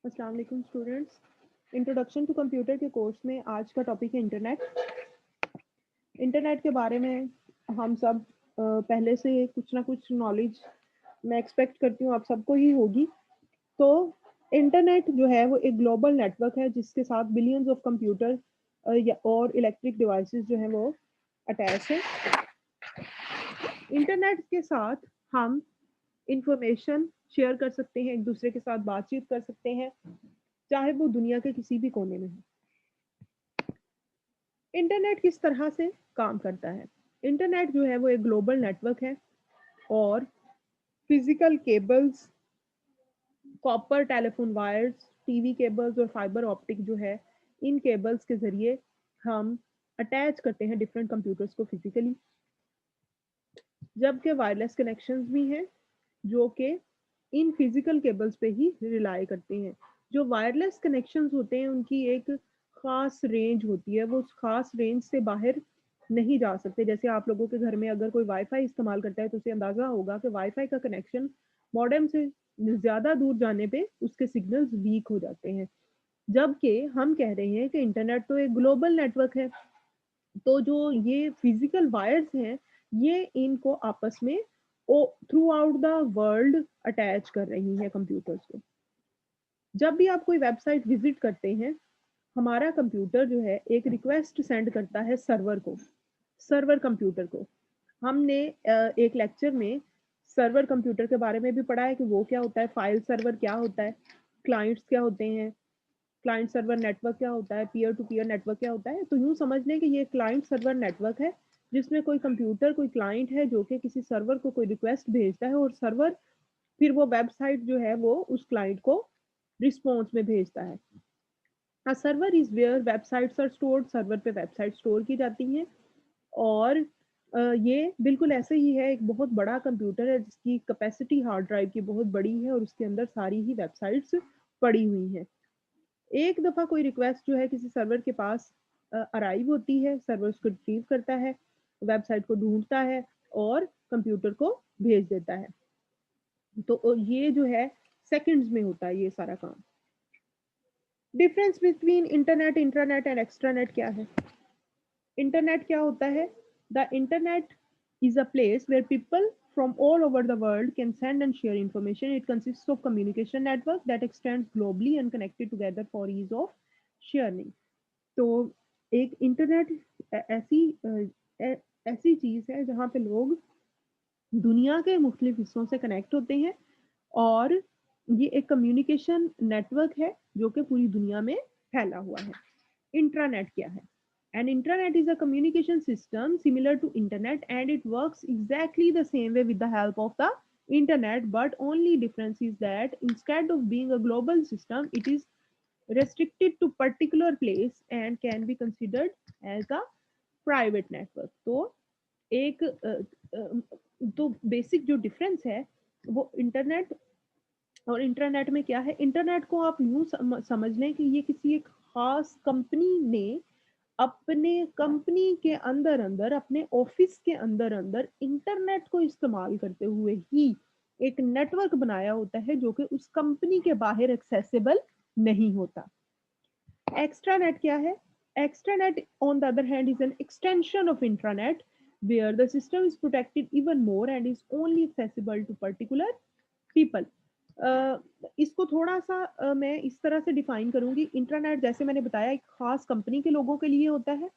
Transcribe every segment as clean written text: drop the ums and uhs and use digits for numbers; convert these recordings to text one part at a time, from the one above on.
अस्सलाम वालेकुम students. Introduction to computer के कोर्स में आज का टॉपिक है इंटरनेट। इंटरनेट के बारे में हम सब पहले से कुछ ना कुछ नॉलेज मैं एक्सपेक्ट करती हूँ आप सबको ही होगी। तो इंटरनेट जो है वो एक ग्लोबल नेटवर्क है जिसके साथ बिलियंस ऑफ कंप्यूटर और इलेक्ट्रिक डिवाइसेस जो है वो अटैच है। इंटरनेट के साथ हम इंफॉर्मेशन शेयर कर सकते हैं, एक दूसरे के साथ बातचीत कर सकते हैं, चाहे वो दुनिया के किसी भी कोने में हो। इंटरनेट किस तरह से काम करता है? इंटरनेट जो है वो एक ग्लोबल नेटवर्क है और physical cables, copper telephone wires, TV cables और फाइबर ऑप्टिक जो है, इन केबल्स के ज़रिए हम अटैच करते हैं डिफरेंट कंप्यूटर्स को फिजिकली। जबकि वायरलेस कनेक्शंस भी हैं जो कि इन फिजिकल केबल्स पे ही रिलाई करते हैं। जो वायरलेस कनेक्शंस होते हैं उनकी एक ख़ास रेंज होती है, वो उस ख़ास रेंज से बाहर नहीं जा सकते। जैसे आप लोगों के घर में अगर कोई वाईफ़ाई इस्तेमाल करता है तो उसे अंदाज़ा होगा कि वाईफ़ाई का कनेक्शन मॉडेम से ज़्यादा दूर जाने पे उसके सिग्नल्स वीक हो जाते हैं। जबकि हम कह रहे हैं कि इंटरनेट तो एक ग्लोबल नेटवर्क है, तो जो ये फिजिकल वायर्स हैं, ये इनको आपस में through out the world attach कर रही हैं कंप्यूटर्स को। जब भी आप कोई वेबसाइट विजिट करते हैं, हमारा कंप्यूटर जो है एक रिक्वेस्ट सेंड करता है सर्वर को, सर्वर कंप्यूटर को। हमने एक लेक्चर में सर्वर कंप्यूटर के बारे में भी पढ़ा है कि वो क्या होता है, फाइल सर्वर क्या होता है, क्लाइंट्स क्या होते हैं, क्लाइंट सर्वर नेटवर्क क्या होता है, पीयर टू पीयर नेटवर्क क्या होता है। तो यूँ समझ लें कि ये क्लाइंट सर्वर नेटवर्क है, जिसमें कोई कंप्यूटर, कोई क्लाइंट है जो कि किसी सर्वर को कोई रिक्वेस्ट भेजता है और सर्वर फिर वो वेबसाइट जो है वो उस क्लाइंट को रिस्पॉन्स में भेजता है। Server is where websites are stored, server पे वेबसाइट स्टोर की जाती हैं। और ये बिल्कुल ऐसे ही है, एक बहुत बड़ा कंप्यूटर है जिसकी कैपेसिटी हार्ड ड्राइव की बहुत बड़ी है और उसके अंदर सारी ही वेबसाइट्स पड़ी हुई हैं। एक दफ़ा कोई रिक्वेस्ट जो है किसी सर्वर के पास अराइव होती है, सर्वर उसको रिट्रीव करता है, वेबसाइट को ढूँढता है और कंप्यूटर को भेज देता है। तो ये जो है सेकंड्स में होता है ये सारा काम। Difference between internet, intranet and extranet क्या है? इंटरनेट क्या होता है? The internet is a place where people from all over the world can send and share information. It consists of communication network that extends globally and connected together for ease of sharing. तो एक internet ऐसी चीज़ है जहाँ पे लोग दुनिया के मुख्तलिफ हिस्सों से कनेक्ट होते हैं और ये एक कम्युनिकेशन नेटवर्क है जो कि पूरी दुनिया में फैला हुआ है। इंट्रानेट क्या है? An intranet is a communication system similar to internet and it works exactly the same way with the help of the internet, but only difference is that instead of being a global system, it is restricted to particular place and can be considered as a private network. तो एक तो basic जो difference है वो internet और internet में क्या है। इंटरनेट को आप यूं समझ लें कि ये किसी एक खास कंपनी ने अपने कंपनी के अंदर अंदर, अपने ऑफिस के अंदर अंदर इंटरनेट को इस्तेमाल करते हुए ही एक नेटवर्क बनाया होता है जो कि उस कंपनी के बाहर एक्सेसिबल नहीं होता। एक्स्ट्रानेट क्या है? Extranet, on the other hand, is an extension of intranet where the system is protected even more and is only accessible to particular people. इसको थोड़ा सा मैं इस तरह से डिफाइन करूंगी। इंट्रानेट जैसे मैंने बताया एक खास कंपनी के लोगों के लिए होता है।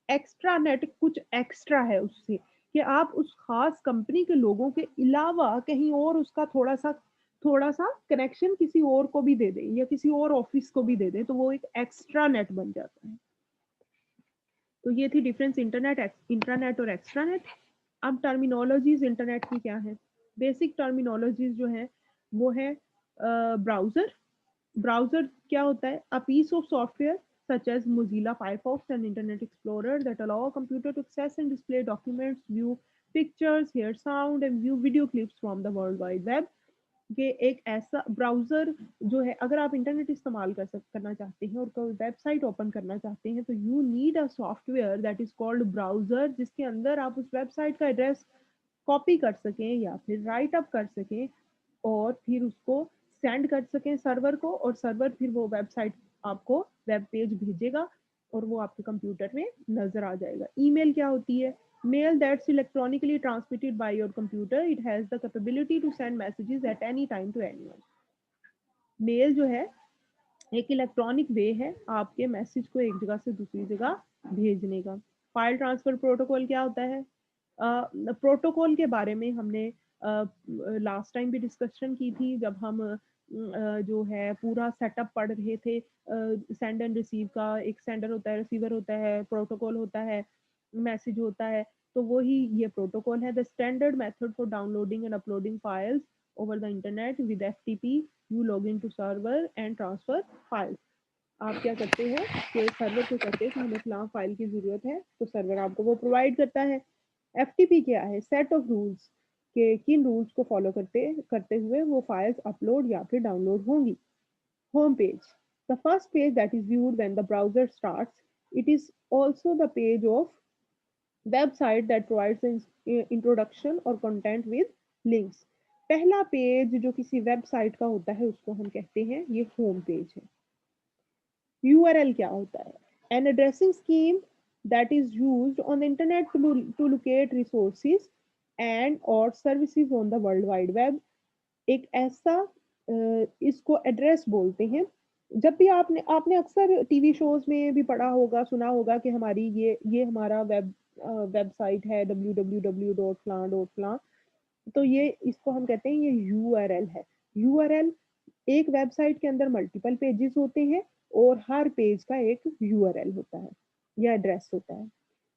एक्स्ट्रानेट कुछ एक्स्ट्रा है उससे कि आप उस खास कंपनी के लोगों के अलावा कहीं और उसका थोड़ा सा कनेक्शन किसी और को भी दे दें या किसी और ऑफिस को भी दे दें तो वो एक एक्स्ट्रा नेट बन जाता है। तो ये थी डिफरेंस इंट्रानेट और एक्स्ट्रानेट। अब टर्मिनोलॉजीज इंटरनेट की क्या है? बेसिक टर्मिनोलॉजीज जो है वो है ब्राउज़र। ब्राउज़र क्या होता है? A piece of software such as Mozilla Firefox and Internet Explorer that allow a computer to access and display documents, view pictures, hear sound and view video clips from the World Wide Web। ये एक ऐसा browser जो है, अगर आप internet इस्तेमाल करना चाहते हैं और कोई वेबसाइट ओपन करना चाहते हैं तो you need a software that is called browser, जिसके अंदर आप उस वेबसाइट का एड्रेस कॉपी कर सकें या फिर राइट अप कर सकें और फिर उसको सेंड कर सकें सर्वर को, और सर्वर फिर वो वेबसाइट आपको वेब पेज भेजेगा और वो आपके कंप्यूटर में नजर आ जाएगा। ईमेल क्या होती है? Mail that's electronically transmitted by your computer, it has the capability to send messages at any time to anyone. Mail जो है एक इलेक्ट्रॉनिक वे है आपके मैसेज को एक जगह से दूसरी जगह भेजने का। फाइल ट्रांसफर प्रोटोकॉल क्या होता है? प्रोटोकॉल के बारे में हमने लास्ट टाइम भी डिस्कशन की थी, जब हम जो है पूरा सेटअप पढ़ रहे थे सेंड एंड रिसीव का। एक सेंडर होता है, रिसीवर होता है, प्रोटोकॉल होता है, मैसेज होता है। तो वही ये प्रोटोकॉल है। The standard method for downloading and uploading files over the internet with FTP, you log into server and transfer files। आप क्या करते हैं कि सर्वर को कहते हैं कि हमें फलां फाइल की ज़रूरत है, तो सर्वर आपको वो प्रोवाइड करता है। FTP क्या है? सेट ऑफ रूल्स, कि किन रूल्स को फॉलो करते करते हुए वो फाइल्स अपलोड या फिर डाउनलोड होंगी। Home page, the first page that is viewed when the browser starts, it is also the page of website that provides an introduction or content with links। पहला page जो किसी website का होता है उसको हम कहते हैं ये होम पेज है। URL क्या होता है? An addressing scheme that is used on the internet to locate resources and or services on the world wide web। एक ऐसा इसको एड्रेस बोलते हैं। जब भी आपने आपने अक्सर टीवी शोज में भी पढ़ा होगा, सुना होगा कि हमारी ये हमारा वेबसाइट है www डॉट फलां डॉट फलां। तो ये इसको हम कहते हैं ये यूआरएल है। यूआरएल, एक वेबसाइट के अंदर मल्टीपल पेजेस होते हैं और हर पेज का एक यूआरएल होता है या एड्रेस होता है।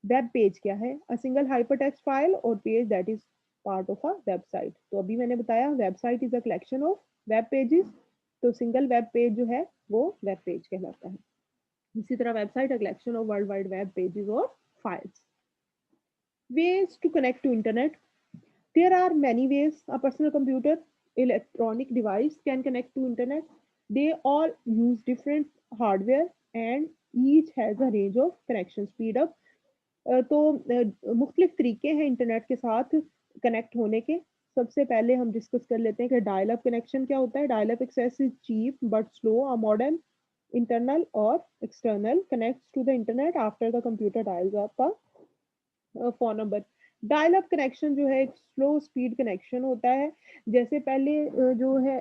वेब पेज क्या है? A single hypertext file or page that is part of a website. तो अभी मैंने बताया website is a collection of web pages, तो सिंगल वेब पेज जो है वो वेब पेज कहलाता है। इसी तरह website a collection of world wide web pages और files. Ways to connect to internet, there are many ways a personal computer, electronic device can connect to internet. They all use different hardware and each has a range of connection speed up। तो मुख्तलिफ तरीके हैं internet के साथ connect होने के। सबसे पहले हम डिस्कस कर लेते हैं कि डायल अप कनेक्शन क्या होता है। Dial up access is cheap but slow, a modern internal or external connects to the internet after the computer dials up phone number. Dial up connection जो है एक स्लो स्पीड कनेक्शन होता है। जैसे पहले जो है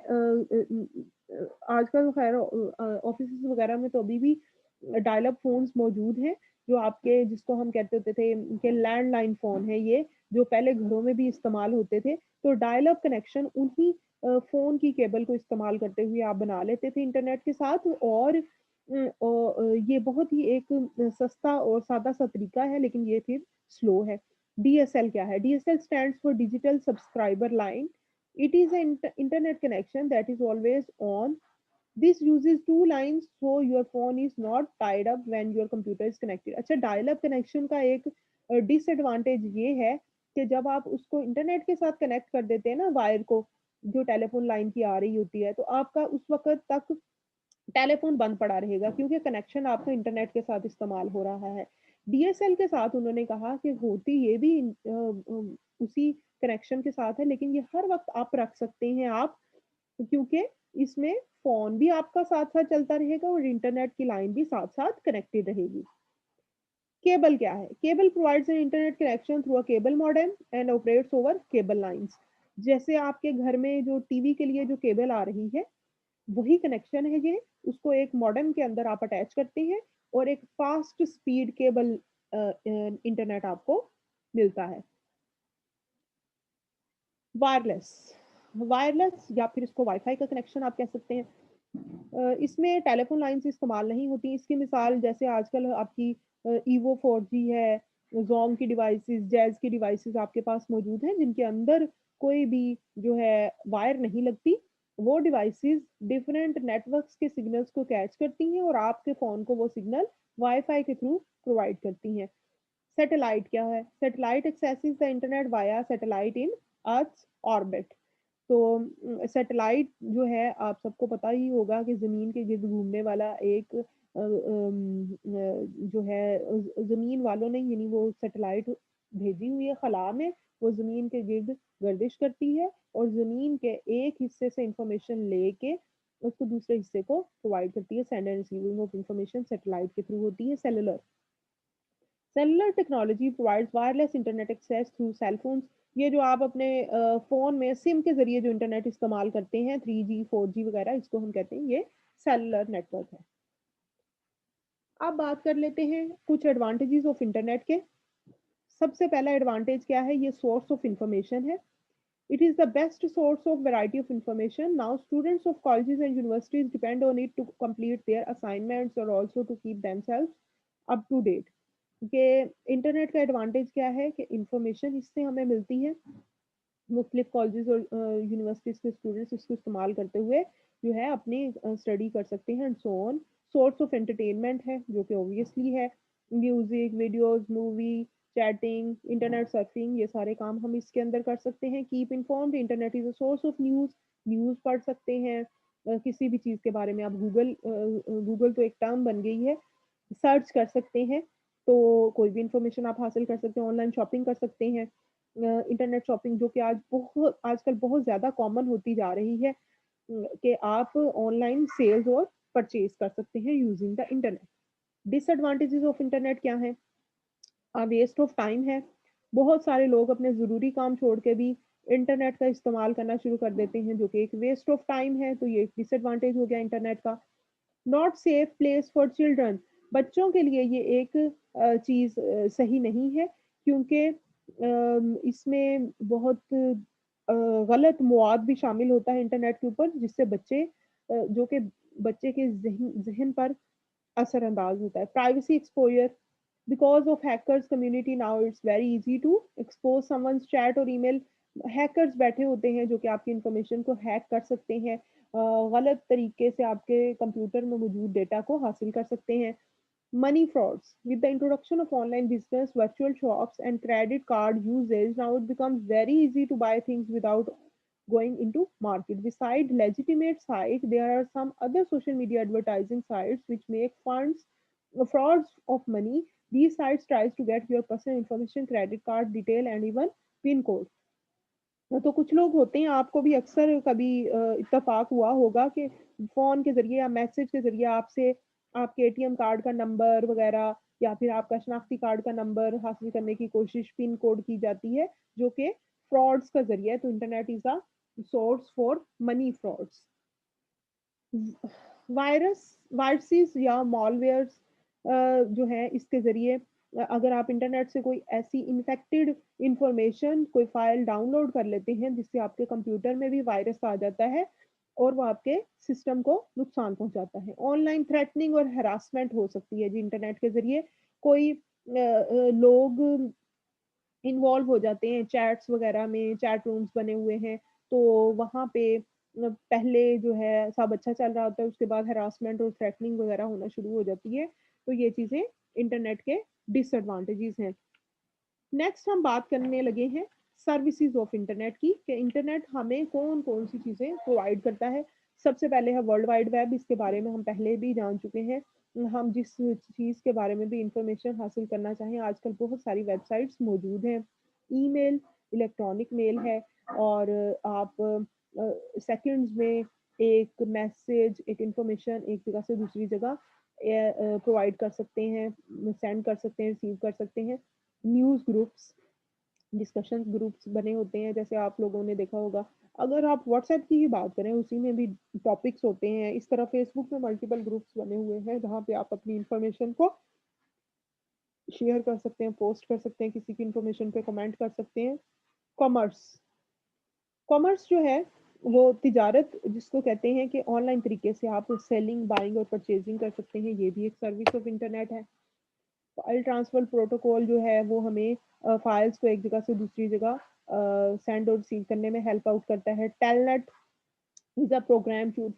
आजकल खैर ऑफिस वगैरह में तो अभी भी डायल अप फोन्स मौजूद हैं, जो आपके जिसको हम कहते होते थे कि लैंडलाइन फोन है ये, जो पहले घरों में भी इस्तेमाल होते थे। तो डायल अप कनेक्शन उन्हीं फोन की केबल को इस्तेमाल करते हुए आप बना लेते थे इंटरनेट के साथ। और ये बहुत ही एक सस्ता और सादा सा तरीका है, लेकिन ये फिर स्लो है। DSL क्या है? DSL stands for Digital Subscriber Line. It is an internet connection that is always on. This uses two lines so your phone is not tied up when your computer is connected। अच्छा, dial up connection का एक disadvantage ये है कि जब आप उसको internet के साथ कनेक्ट कर देते हैं ना वायर को, जो टेलीफोन लाइन की आ रही होती है, तो आपका उस वक्त तक टेलीफोन बंद पड़ा रहेगा क्योंकि कनेक्शन आपका इंटरनेट के साथ इस्तेमाल हो रहा है। DSL के साथ उन्होंने कहा कि होती ये भी उसी कनेक्शन के साथ है, लेकिन ये हर वक्त आप रख सकते हैं आप, क्योंकि इसमें फ़ोन भी आपका साथ-साथ चलता रहेगा और इंटरनेट की लाइन भी साथ-साथ कनेक्टेड रहेगी। केबल क्या है? Cable provides an internet connection through a cable modem and operates over cable lines. जैसे आपके घर में जो टीवी के लिए जो केबल आ रही है, वही कनेक्शन है ये। उसको एक मॉडेम के अंदर आप अटैच करते हैं और एक फास्ट स्पीड केबल इंटरनेट आपको मिलता है। वायरलेस, वायरलेस या फिर इसको वाईफ़ाई का कनेक्शन आप कह सकते हैं। इसमें टेलीफ़ोन लाइन्स इस्तेमाल नहीं होती। इसकी मिसाल जैसे आजकल आपकी ईवो 4G है, ज़ोम की डिवाइसेज़, जैज़ की डिवाइसेज़ आपके पास मौजूद हैं, जिनके अंदर कोई भी जो है वायर नहीं लगती। वो डिवाइसेज़ डिफरेंट नेटवर्क्स के सिग्नल्स को कैच करती हैं और आपके फ़ोन को वो सिग्नल वाई-फाई के थ्रू प्रोवाइड करती हैं। सैटेलाइट क्या है? Satellite axes the internet via satellite in earth orbit. तो सैटेलाइट जो है आप सबको पता ही होगा कि ज़मीन के गिर्द घूमने वाला एक जो है ज़मीन वालों ने यानी वो सैटेलाइट भेजी हुई है ख़ला में, वो ज़मीन के गिर्द गर्दिश करती है اور زمین کے ایک حصے سے انفارمیشن لے کے اس کو دوسرے حصے کو پرووائڈ کرتی ہے. Send and receiving of information satellite کے تھرو ہوتی ہے. Cellular technology provides wireless internet access through cell phones. یہ جو آپ اپنے فون میں سم کے ذریعے جو انٹرنیٹ استعمال کرتے ہیں 3G 4G وغیرہ, اس کو ہم کہتے ہیں یہ سیلولر نیٹورک ہے. اب بات کر لیتے ہیں کچھ ایڈوانٹیجز آف انٹرنیٹ کے. سب سے پہلا ایڈوانٹیج کیا ہے, یہ سورس آف انفارمیشن ہے. It is the best source of variety of information. Now, students of colleges and universities depend on it to complete their assignments or also to keep themselves up to date. کہ internet کا advantage کیا ہے کہ information اس سے ہمیں ملتی ہے. مختلف کالجز اور یونیورسٹیز کے اسٹوڈنٹس اس کو استعمال کرتے ہوئے جو ہے اپنی اسٹڈی کر سکتے ہیں. And so on. Source of entertainment ہے جو کہ اوبویسلی ہے. Music, videos, movie, chatting, internet surfing, یہ سارے کام ہم اس کے اندر کر سکتے ہیں. Keep informed, internet is a source of news. News پڑھ سکتے ہیں کسی بھی چیز کے بارے میں. آپ گوگل تو ایک ٹرم بن گئی ہے, سرچ کر سکتے ہیں تو کوئی بھی انفارمیشن آپ حاصل کر سکتے ہیں. آن لائن شاپنگ کر سکتے ہیں. انٹرنیٹ شاپنگ جو کہ آج کل بہت زیادہ کامن ہوتی جا رہی ہے کہ آپ آن لائن سیلز اور پرچیز کر سکتے ہیں using the internet. Disadvantages of internet کیا ہے؟ ویسٹ آف ٹائم ہے. بہت سارے لوگ اپنے ضروری کام چھوڑ کے بھی انٹرنیٹ کا استعمال کرنا شروع کر دیتے ہیں جو کہ ایک ویسٹ آف ٹائم ہے, تو یہ ایک ڈس ایڈوانٹیج ہو گیا انٹرنیٹ کا. Not safe place for children. بچوں کے لیے یہ ایک چیز صحیح نہیں ہے کیونکہ اس میں بہت غلط مواد بھی شامل ہوتا ہے انٹرنیٹ کے اوپر, جس سے بچے جو کہ بچے کے ذہن پر اثر انداز ہوتا ہے. Privacy exposure. Because of hackers community now it's very easy to expose someone's chat اور ای میل. ہیکرز بیٹھے ہوتے ہیں جو کہ آپ کی انفارمیشن کو ہیک کر سکتے ہیں, غلط طریقے سے آپ کے کمپیوٹر میں موجود ڈیٹا کو حاصل کر سکتے ہیں. Money frauds. With the introduction of online business, virtual shops, and credit card usage, now it becomes very easy to buy things without going into market. Besides legitimate sites, there are some other social media advertising sites which make funds frauds of money. These sites tries to get your personal information, credit card detail, and even PIN code. تو کچھ لوگ ہوتے ہیں, آپ کو بھی اکثر کبھی اتفاق ہوا ہوگا کہ فون کے ذریعے یا میسج کے ذریعے آپ سے آپ کے ATM کارڈ کا نمبر وغیرہ یا پھر آپ کا شناختی کارڈ کا نمبر حاصل کرنے کی کوشش پن کوڈ کی جاتی ہے جو کہ فراڈس کا ذریعہ ہے. تو internet is a source for money frauds. Viruses یا مالویئرز جو ہے اس کے ذریعے اگر آپ انٹرنیٹ سے کوئی ایسی انفیکٹڈ انفارمیشن کوئی فائل ڈاؤن لوڈ کر لیتے ہیں جس سے آپ کے کمپیوٹر میں بھی وائرس آ جاتا ہے اور وہ آپ کے سسٹم کو نقصان پہنچاتا ہے. آن لائن تھریٹننگ اور ہراسمنٹ ہو سکتی ہے جی انٹرنیٹ کے ذریعے. کوئی لوگ انوالو ہو جاتے ہیں چیٹس وغیرہ میں, چیٹ رومز بنے ہوئے ہیں تو وہاں پہ پہلے جو ہے سب اچھا چل رہا ہوتا ہے, اس کے بعد ہراسمنٹ اور تھریٹننگ وغیرہ ہونا شروع ہو جاتی ہے. تو یہ چیزیں انٹرنیٹ کے ڈس ایڈوانٹیجز ہیں. نیکسٹ ہم بات کرنے لگے ہیں سروسز آف انٹرنیٹ کی کہ انٹرنیٹ ہمیں کون کون سی چیزیں پرووائڈ کرتا ہے. سب سے پہلے ہے ورلڈ وائڈ ویب. اس کے بارے میں ہم پہلے بھی جان چکے ہیں. ہم جس چیز کے بارے میں بھی انفارمیشن حاصل کرنا چاہیں آج کل بہت ساری ویب سائٹس موجود ہیں. ای میل الیکٹرانک میل ہے اور آپ سیکنڈز میں ایک میسج ایک انفارمیشن ایک جگہ سے دوسری جگہ پرووائڈ کر سکتے ہیں, سینڈ کر سکتے ہیں, ریسیو کر سکتے ہیں. نیوز گروپس, ڈسکشن گروپس بنے ہوتے ہیں جیسے آپ لوگوں نے دیکھا ہوگا. اگر آپ واٹس ایپ کی ہی بات کریں اسی میں بھی ٹاپکس ہوتے ہیں. اس طرح فیس بک میں ملٹیپل گروپس بنے ہوئے ہیں جہاں پہ آپ اپنی انفارمیشن کو شیئر کر سکتے ہیں, پوسٹ کر سکتے ہیں, کسی کی انفارمیشن پہ کمنٹ کر سکتے ہیں. کامرس. کامرس جو ہے وہ تجارت جس کو کہتے ہیں کہ آن لائن طریقے سے آپ سیلنگ بائنگ اور پرچیزنگ کر سکتے ہیں. یہ بھی ایک سروس آف انٹرنیٹ ہے. فائل ٹرانسفر پروٹوکول جو ہے وہ ہمیں فائلز کو ایک جگہ سے دوسری جگہ سینڈ اور ریسیو کرنے میں ہیلپ آؤٹ کرتا ہے. Telnet is a program to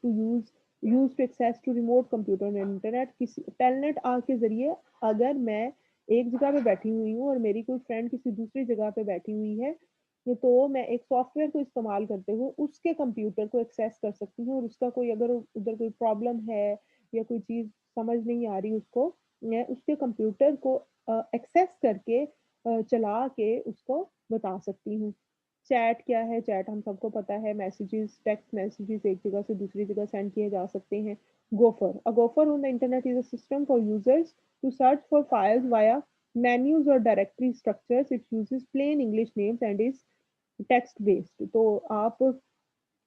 use to access to remote computer and internet. کسی ٹیلنٹ کے ذریعے اگر میں ایک جگہ پہ بیٹھی ہوئی ہوں اور میری کوئی فرینڈ کسی دوسری جگہ پہ بیٹھی ہوئی ہے تو میں ایک سافٹ ویئر کو استعمال کرتے ہوئے اس کے کمپیوٹر کو ایکسیس کر سکتی ہوں اور اس کا کوئی اگر ادھر کوئی پرابلم ہے یا کوئی چیز سمجھ نہیں آ رہی اس کو, میں اس کے کمپیوٹر کو ایکسیس کر کے چلا کے اس کو بتا سکتی ہوں. چیٹ کیا ہے؟ چیٹ ہم سب کو پتا ہے، میسیجز، ٹیکسٹ میسیجز ایک جگہ سے دوسری جگہ سینڈ کیے جا سکتے ہیں. Gopher on the internet is a system for users to search for files via menus اور directory structures. It uses plain English names and is text based. تو آپ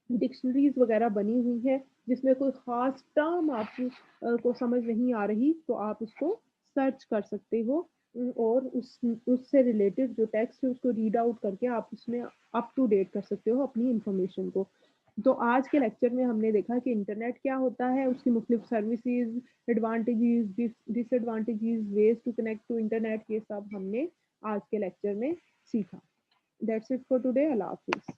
ڈکشنریز وغیرہ بنی ہوئی ہیں جس میں کوئی خاص ٹرم آپ کو سمجھ نہیں آ رہی تو آپ اس کو سرچ کر سکتے ہو اور اس سے ریلیٹڈ جو ٹیکسٹ ہے اس کو ریڈ آؤٹ کر کے آپ اس میں اپ ٹو ڈیٹ کر سکتے ہو اپنی انفارمیشن کو. تو آج کے لیکچر میں ہم نے دیکھا کہ انٹرنیٹ کیا ہوتا ہے، اس کی مختلف services, advantages, disadvantages, ways to connect to internet, یہ سب ہم نے آج کے لیکچر میں سیکھا. That's it for today. اللہ حافظ.